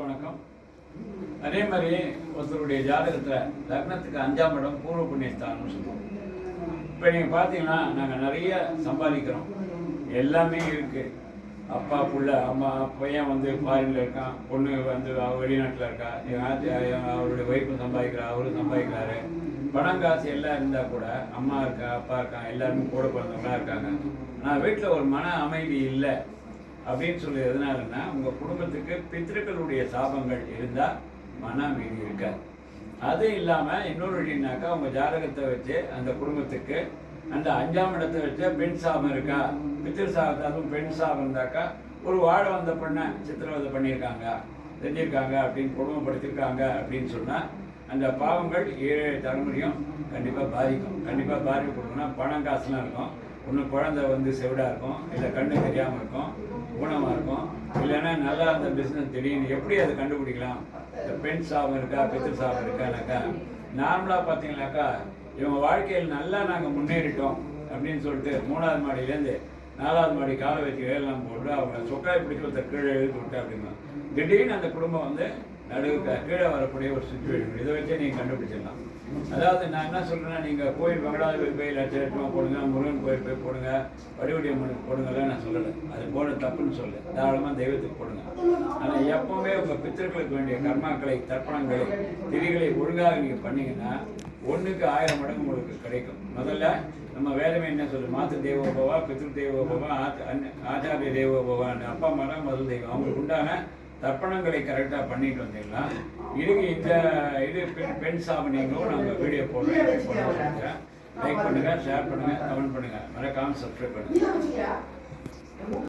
வணக்கம். அதே மாதிரி ஒருத்தருடைய ஜாதகத்தில் லக்னத்துக்கு 5ஆம் இடம் பூர்வ புண்ணியஸ்தானம்னு சொல்லுவோம். இப்போ நீங்கள் பார்த்தீங்கன்னா நாங்கள் நிறைய சம்பாதிக்கிறோம், எல்லாமே இருக்குது. அப்பா புள்ள அம்மா பையன் ஃபாரினில் இருக்கான், பொண்ணு வெளிநாட்டில் இருக்கா, அவருடைய ஒய்ஃபும் சம்பாதிக்கிறா, அவரும் சம்பாதிக்கிறாரு. பணம் காசு எல்லாம் இருந்தால் கூட அம்மா இருக்கா, அப்பா இருக்கான், எல்லாருமே கூட பிறந்தவங்களாம் இருக்காங்க. ஆனால் வீட்டில் ஒரு மன அமைதி இல்லை அப்படின்னு சொல்லி எதனாலன்னா உங்கள் குடும்பத்துக்கு பித்ருக்களுடைய சாபங்கள் இருந்தால் மன அமைதி இருக்காது. அது இல்லாமல் இன்னொரு வழினாக்கா உங்கள் ஜாதகத்தை வச்சு அந்த குடும்பத்துக்கு அந்த 5ஆம் இடத்தை வச்சு பெண் சாபம் இருக்கா, பித்திரு சாபத்தை அதுவும் பெண் சாபம் இருந்தாக்கா ஒரு வாழ வந்த பெண்ணை சித்திரவதை பண்ணியிருக்காங்க, செஞ்சுருக்காங்க அப்படின்னு குடும்பப்படுத்தியிருக்காங்க அப்படின்னு சொன்னால் அந்த பாவங்கள் 7 தலைமுறையும் கண்டிப்பாக பாதிக்கும். கண்டிப்பாக பாதிப்பு கொடுக்குன்னா பணம் காசுலாம் இருக்கும், ஒன்று குழந்தை செவிடாக இருக்கும், இல்லை கண்ணு தெரியாமல் இருக்கும், ஊனமாக இருக்கும், இல்லைன்னா நல்லா அந்த பிஸ்னஸ் திடீர்னு எப்படி அதை கண்டுபிடிக்கலாம்? இந்த பெண் சாபம் இருக்கா, பித்திரு சாபம் இருக்கானாக்கா நார்மலாக பார்த்தீங்கன்னாக்கா இவங்க வாழ்க்கையில் நல்லா நாங்கள் முன்னேறிட்டோம் அப்படின்னு சொல்லிட்டு 3ஆவது மாடியிலேருந்து 4ஆவது மாடி காலை வச்சு வேலைலாம் போட்டு அவங்க சொக்காய் பிடிச்சி ஒருத்தர் கீழே எழுதி விட்டு அப்படின்னா திடீர்னு அந்த குடும்பம் நடுவுக்கு கீழே வரக்கூடிய ஒரு சுச்சுவேஷன். இதை வச்சே நீங்கள் கண்டுபிடிச்சிடலாம். அதாவது நான் என்ன சொல்கிறேன்னா, நீங்கள் கோயில் வெங்கடாஜலபதி போய் லட்சம் போடுங்க, முருகன் கோயில் போய் போடுங்க, வடிவடி அம்மனுக்கு போடுங்கலாம் நான் சொல்லலை. அது போட தப்புன்னு சொல்லு, தாராளமாக தெய்வத்துக்கு போடுங்க. ஆனால் எப்போவுமே உங்கள் பித்திருக்களுக்கு வேண்டிய கர்மாக்களை, தர்ப்பணங்களை, திரிகளை ஒழுங்காக நீங்கள் பண்ணிங்கன்னா 1க்கு 1000 மடங்கு உங்களுக்கு கிடைக்கும். முதல்ல நம்ம வேதமே என்ன சொல்லு, மாத்து தேவோபவா, பித்ரு தேவோபவா, ஆச்சாரிய தேவோபவான்னு அப்பா அம்மா தான் முதல் தெய்வம். அவங்களுக்கு உண்டான தர்ப்பணங்களை கரெக்டாக பண்ணிட்டு வந்தீங்கன்னா இதுக்கு இது பெண் சாபனியங்களும் நாங்கள் வீடியோ போடுறோம். லைக் பண்ணுங்கள், ஷேர் பண்ணுங்கள், கமெண்ட் பண்ணுங்கள், மறக்காமல் சப்ஸ்கிரைப் பண்ணுங்கள்.